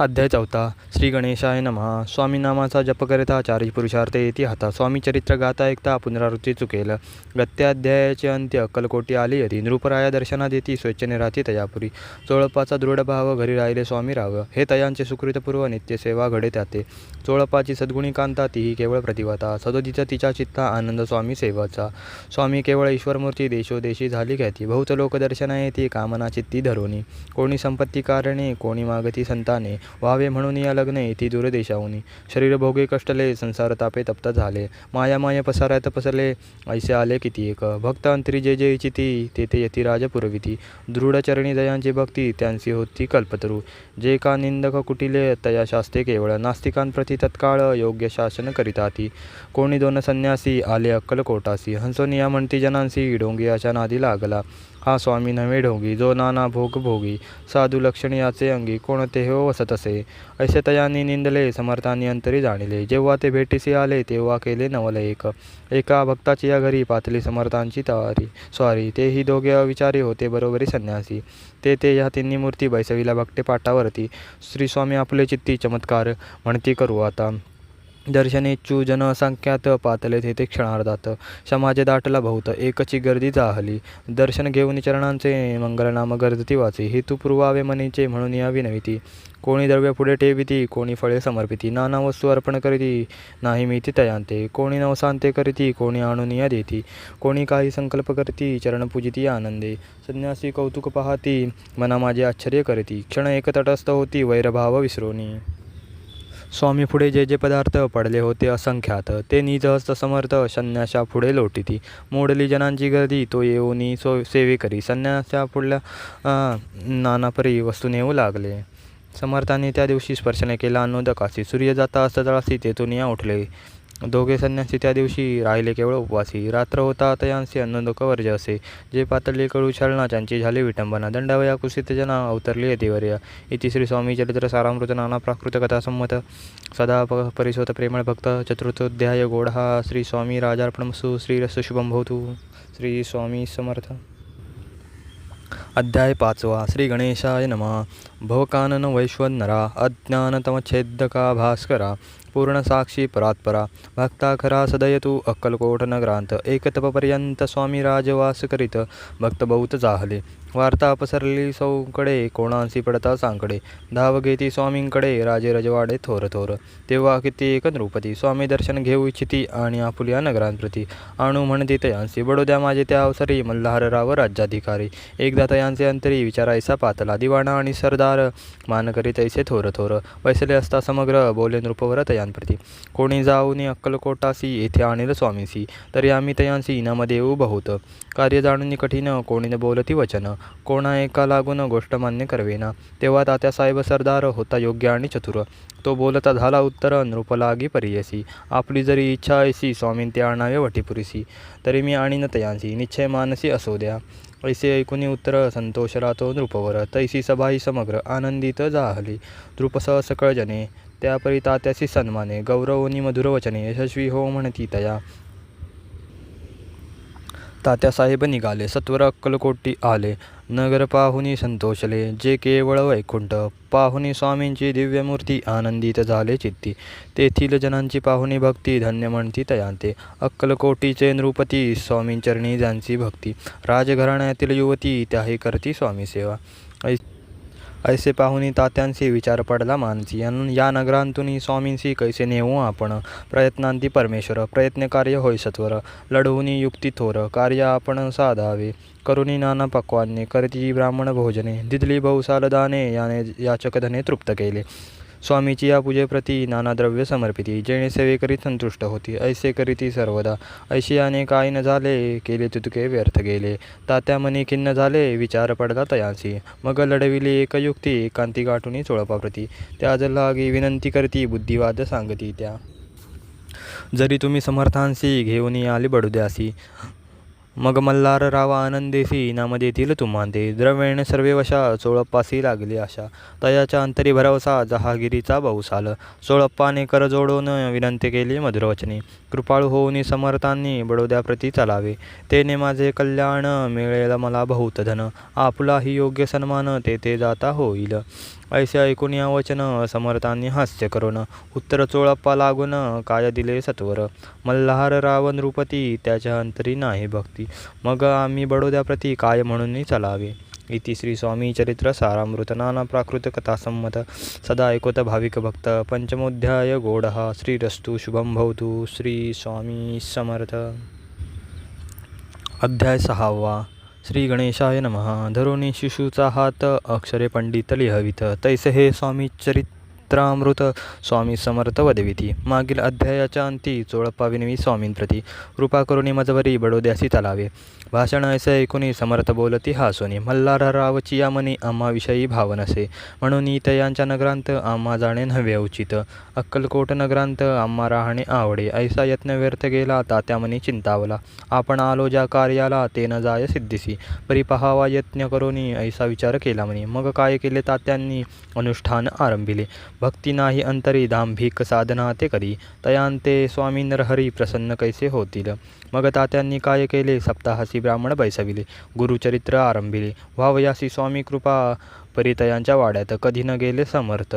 अध्याय 4. श्री गणेशाय नमः. स्वामी नामाचा जप करिता चारी पुरुषार्थ येती हाता. स्वामी चरित्र गाता ऐकता पुनरावृत्ती चुकेल. गत्याध्यायाचे अंत्य अक्कलकोटी आली यती. नृपराया दर्शना देती स्वेच्छेने राहती तयापुरी. चोळप्पाचा दृढ भाव घरी राहिले स्वामी राव. हे तयांचे सुकृतपूर्व नित्यसेवा घडे त्याते. चोळप्पाची सद्गुणी कांता तीही केवळ प्रतिभाता. सदोदित तिच्या चित्ता आनंद स्वामी सेवाचा. स्वामी केवळ ईश्वरमूर्ती देशोदेशी झाली ख्याती. बहुत लोक दर्शना येती कामना चित्ती धरोनी. कोणी संपत्ती कारणे कोणी मागती संताने. व्हावे म्हणून या लग्ने येती दूरदेशाहुनी. शरीर भोगे कष्टले संसार तापे तप्त झाले. मायामाय पसाऱ्यात पसरले ऐसे आले किती एक. भक्त अंतरी जे जे इचिती तेथे यती राज पुरविती. दृढ चरणी दयांची भक्ती त्यांची होती कल्पतरू. जे का निंदक कुटिले तया शास्ते केवळ. नास्तिकांप्रती तत्काळ योग्य शासन करिताती. कोणी दोन संन्यासी आले अक्कलकोटासी. हंसोनिया म्हणती जनांसी ढोंगियाच्या नादी लागला. हा स्वामी नव्हे ढोंगी जो नाना भोग भोगी. साधू लक्षण याचे अंगी कोणते हो वसतसे. ऐसे तयांनी निंदले समर्थांनी अंतरी जाणिले. जेव्हा ते भेटीसी आले तेव्हा केले नवल एक. एका भक्ताची या घरी पातली समर्थांची तारी स्वारी. तेही दोघे अविचारी होते बरोबरी संन्यासी. ते ह्या तिन्ही मूर्ती बैसविला भक्ते पाटावरती. श्री स्वामी आपले चित्ती चमत्कार म्हणती करू आता. दर्शनेच्छू जन असंख्यात पातले तेथे क्षणार्धात. समाजे दाटला बहुत एकची गर्दी जाहली. दर्शन घेऊन चरणांचे मंगलनाम गर्जती वाचे. हेतू पुरवावे मनीचे म्हणून या विनविती. कोणी द्रव्य पुढे ठेविती कोणी फळे समर्पिती. नाना वस्तू अर्पण करीती नाही मिती तयांते. कोणी नवसांते करीती कोणी आणून या देती. कोणी काही संकल्प करती चरण पूजिती आनंदे. संन्यासी कौतुक पाहती मना माझे आश्चर्य करीती. क्षण एक तटस्थ होती वैरभाव विसरोनी. स्वामी पुढे जे जे पदार्थ पडले होते असंख्यात ते निजहस्त समर्थ संन्याशा पुढे लोटीती. मोडली जनांची गर्दी तो येऊनी सेवे करी. संन्याशा पुढल्या नानापरी वस्तू नेऊ लागले. समर्थांनी त्या दिवशी स्पर्शने केला अन्नोदकासी. सूर्य जाता अस्तातळासी तेथून या उठले. दोघे संन्यासी त्या दिवशी राहिले केवळ उपवासी. रात्र होता तयांसी अन्नोदक वर्ज असे. जे पातळी कडू छळना त्यांची झाली विटंबना. दंडावया कुसित जना अवतरली यतिवर्या. इति श्री स्वामी चरित्र सारामृत नाना प्राकृत कथा संमत. सदा परिसोत प्रेमळ भक्त चतुर्थोध्याय गोढा. श्री स्वामी राजार्पणमस्तु. श्रीरस्त शुभम भवतु. श्री स्वामी समर्थ. अध्याय 5. श्री गणेशाय नमः. भवकानन वैश्वनरा अज्ञानतमच्छेदका भास्करा. पूर्णसाक्षी परात्परा भक्ता खरा सदयतु अक्कलकोट नगरांत. एकतपपर्यंत स्वामी राजवास करीत भक्त बहुत जाहले. वार्ता पसरली सौकडे कोणासी पडता सांकडे. धाव घेती स्वामींकडे राजे रजवाडे थोर थोर. तेव्हा किती एक नृपती स्वामी दर्शन घेऊ इच्छिती आणि आपुल्या नगरांप्रती आणू म्हणती तयांसी. बडोद्या माझे त्या अवसरी मल्हारराव राज्याधिकारी. एकदा तयांचे अंतरी विचारायचा पातला. दिवाणा आणि सरदार मान करीत ऐसे थोर थोर. वैसले असता समग्र बोले नृपवर तयांप्रती. कोणी जाऊनी अक्कलकोटासी येथे आणील स्वामीसी. तरी आम्ही तयांसी इनामध्ये येऊ बहुत. कार्य जाणून कठीण कोणी बोलती वचन. कोणा एका लागून गोष्ट मान्य करवेना. तेव्हा तात्यासाहेब सरदार होता योग्य आणि चतुर. तो बोलता झाला उत्तर नृपलागी परियसी. आपली जरी इच्छा ऐसी स्वामीन ते आणावे वटीपुरीसी. तरी मी आणीन तयांसी निश्चय मानसी असो द्या. ऐसे ऐकुनी उत्तर संतोष राहतो नृपवर. तैसी सभाही समग्र आनंदित जाहली. नृपसह सकळ जने त्यापरी तात्यासी सन्माने. गौरवनी मधुर वचने यशस्वी हो म्हणती तया. तात्यासाहेब निघाले सत्वर अक्कलकोटी आले. नगर पाहुनी संतोषले जे केवळ वैकुंठ. पाहुनी स्वामींची दिव्यमूर्ती आनंदित झाले चित्ती. तेथील जनांची पाहुणी भक्ती धन्य म्हणती तयांते. अक्कलकोटीचे नृपती स्वामींचरणी ज्यांची भक्ती. राजघराण्यातील युवती त्याही करती स्वामी सेवा. ऐसे पाहुनी तात्यांशी विचार पडला मानसी. या नगरांतून स्वामींशी कैसे नेऊ आपण. प्रयत्नांती परमेश्वर प्रयत्न कार्य होय सत्वर. लढवूनी युक्ती थोर कार्य आपण साधावे. करुणी नाना पक्वान्ने करती ब्राह्मण भोजने. दिदली बहुसाल दाने याने याचक धने तृप्त केले. स्वामीची या पूजेप्रती नाना द्रव्य समर्पिती. जेणे सेवे करीत संतुष्ट होती ऐसे करीती सर्वदा. ऐशी याने काही न झाले केले तुतके व्यर्थ गेले. तात्या मनी खिन्न झाले विचार पडला तयांसी. मग लढविली एक युक्ती एकांती गाठुनी चोळपाप्रती. त्याज लागी विनंती करती बुद्धिवाद सांगती त्या. जरी तुम्ही समर्थांशी घेऊन आली बडोद्यासी. मग मल्हारराव आनंदेसी इनाम देतील तुम्हांते. द्रव्येण सर्वे वशा चोळप्पासी लागली आशा. तयाच्या अंतरी भरवसा जहागिरीचा बहुसाल. चोळप्पाने कर जोडून विनंती केली मधुरवचने. कृपाळू होऊन समर्थांनी बडोद्याप्रती चालावे. तेने माझे कल्याण मिळेल मला बहुत धन. आपलाही योग्य सन्मान तेथे जाता होईल. ऐसे ऐकून या वचन समर्थांनी हास्य करून उत्तर चोळप्पा लागून काय दिले सत्वर. मल्हार राव नृपती त्याच्या अंतरी नाही भक्ती, मग आम्ही बडोद्याप्रती काय म्हणून चालावे. इति श्री स्वामी चरित्र सारामृत नाना प्राकृत कथासंमत सदा ऐकोत भाविक भक्त. पंचमोध्याय गोडहा. श्रीरस्तु शुभम भवतु. श्री स्वामी समर्थ. अध्याय 6. श्री गणेशाय नमः. धरोनी शिशूचा हात अक्षरे पंडित लिहवित, तैसे हे स्वामी चरित्रामृत स्वामी समर्थ वदविती. मागील अध्यायाच्या अंती चोळप्पा विनवी स्वामींप्रती, कृपा करुणी मजवरी बडोद्यासी चलावे. भाषण ऐसे ऐकुनी समर्थ बोलती हासोनी, मल्हार रावची या मनी आम्हाविषयी भाव नसे, म्हणून इतयांच्या नगरांत आम्हा जाणे नव्हे उचित. अक्कलकोट नगरांत आम्हा राहणे आवडे, ऐसा यत्न व्यर्थ गेला तात्या मनी चिंतावला. आपण आलो ज्या कार्याला ते न जाय सिद्धिसी, परी पहावा यत्न करोनी ऐसा विचार केला म्हणे. मग काय केले तात्यांनी अनुष्ठान आरंभिले, भक्ती नाही अंतरी दांभिक साधना ते करी, तयांते स्वामी नरहरी प्रसन्न कैसे होतील. मग तात्यांनी काय केले, सप्ताहासी ब्राह्मण बैसविले, गुरुचरित्र आरंभिले. व्हावयासी स्वामी कृपा परितयांच्या वाड्यात कधी न गेले समर्थ.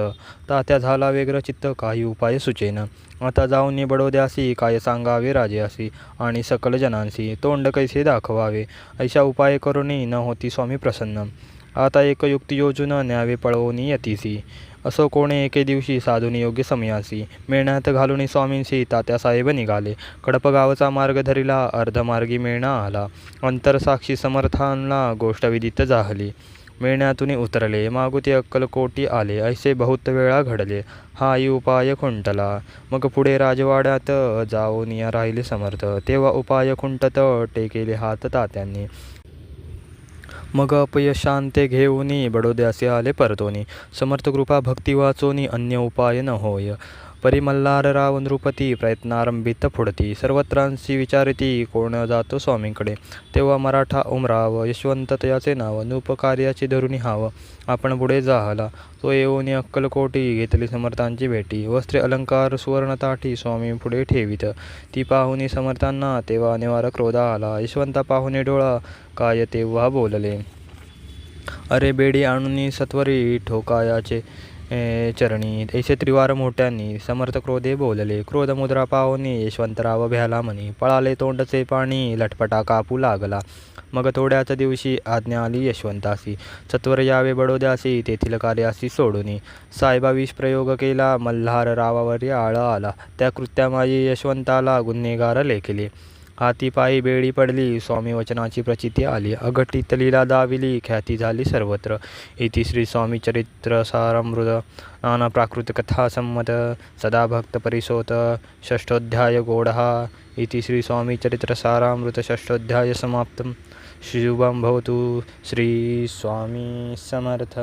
तात्या झाला वेगळं चित्त, काही उपाय सुचेन. आता जाऊन बडोद्यासी काय सांगावे राजेयासी आणि सकल जनांसी, तोंड कैसे दाखवावे. ऐशा उपाय करूनही न होती स्वामी प्रसन्न. आता एक युक्ती योजून न्यावे पळवूनी यतीसी, असो कोणे एके दिवशी साधून योग्य समयासी. मेळण्यात घालून स्वामींशी तात्यासाहेब निघाले. कडप गावचा मार्ग धरिला, अर्धमार्गी मेळणा आला. अंतरसाक्षी समर्थांना गोष्ट विदित झाली. मेळण्यातून उतरले, मागुती अक्कलकोटी आले. ऐसे बहुत वेळा घडले, हाही उपाय खुंटला. मग पुढे राजवाड्यात जाऊन या राहिले समर्थ. तेव्हा उपाय खुंटत टेकेले हात तात्यांनी. मग अपयशांते घेऊनी बडोद्यासी आले परतोनी. समर्थ कृपा भक्ती वाचोनी अन्य उपाय न होय. परी मल्हार राव नृपती प्रयत्नारंभित पुढती. सर्वत्रांशी विचारिती कोण जातो स्वामींकडे. तेव्हा मराठा उमराव यशवंत तयाचे नाव, नृपकार्याची धरुणी हाव. आपण पुढे जाहला, तो येऊन अक्कलकोटी घेतली समर्थांची भेटी. वस्त्रे अलंकार सुवर्णताठी स्वामी पुढे ठेवीत. ती पाहुनी समर्थांना तेव्हा अनिवार्य क्रोध आला. यशवंता पाहुणे डोळा काय तेव्हा बोलले, अरे बेडी आणून सत्वरी ठोकायाचे चरणी. ऐसे त्रिवार मोठ्यांनी समर्थ क्रोधे बोलले. क्रोध मुद्रा पाहुनी यशवंतराव भ्याला म्हणी, पळाले तोंडचे पाणी लटपटा कापू लागला. मग थोड्याच दिवशी आज्ञा आली यशवंतासी, सत्वर यावे बडोद्यासी तेथील कार्यासी सोडूनी. साहेबा विष प्रयोग केला, मल्हार रावावर आळ आला. त्या कृत्यामाई यशवंताला गुन्हेगार लेखिले. हाती पायी बेडी पडली, स्वामी वचनाची प्रचिती आली. अघटित लीला दाविली, ख्याती झाली सर्वत्र. इति श्री स्वामी चरित्र सारामृत नाना प्राकृत कथा संमत सदा भक्त परिसोत. षष्ठोध्याय गोडहा. इति श्री स्वामी चरित्र सारामृत षष्ठोध्याय समाप्तम. शुभम भवतु. श्री स्वामी समर्थ.